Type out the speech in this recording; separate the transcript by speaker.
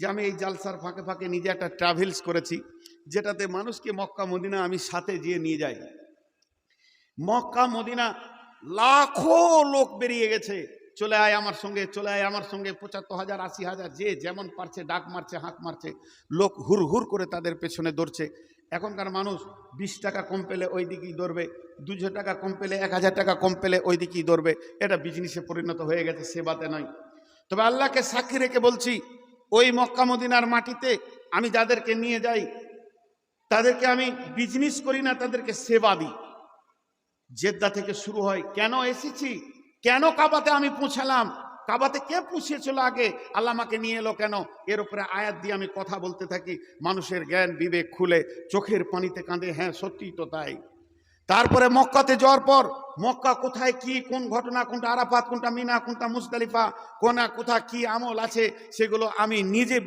Speaker 1: যে আমি এই জালসার ফাঁকে ফাঁকে নিজে একটা ট্রাভেলস করেছি, যেটাতে মানুষকে মক্কা মদিনা আমি সাথে গিয়ে নিয়ে যাই। মক্কা মদিনা লাখো লোক বেরিয়ে গেছে, চলে আয় আমার সঙ্গে, চলে আয় আমার সঙ্গে। ৭৫,০০০, ৮০,০০০ যে যেমন পারছে ডাক মারছে, হাঁক মারছে, লোক হুর হুর করে তাদের পেছনে দৌড়ছে। এখনকার মানুষ ২০ টাকা কম পেলে ওই দিকেই দৌড়বে, ২০০ টাকা কম পেলে, ১,০০০ টাকা কম পেলে ওই দিকেই দৌড়বে। এটা বিজনেসে পরিণত হয়ে গেছে, সেবাতে নয়। তবে আল্লাহকে সাক্ষী রেখে বলছি, ওই মক্কা মদিনার মাটিতে আমি যাদেরকে নিয়ে যাই তাদেরকে আমি বিজনেস করি না, তাদেরকে সেবা দিই। জেদ্দা থেকে শুরু হয়, কেন এসেছি, কেন কাবাতে আমি পৌঁছালাম, কাবাতে কে পৌঁছেছিল আগে, আল্লাহ আমাকে নিয়ে এলো কেন, এর উপরে আয়াত দিয়ে আমি কথা বলতে থাকি। মানুষের জ্ঞান বিবেক খুলে চোখের পানিতে কাঁদে, হ্যাঁ সত্যিই তো তাই। তারপরে মক্কাতে যাওয়ার পর মক্কা কোথায় কি, কোন ঘটনা, কোনটা আরাফাত, কোনটা মিনা, কোনটা মুজদালিফা, কোথা কি আমল আছে, সেগুলো আমি নিজে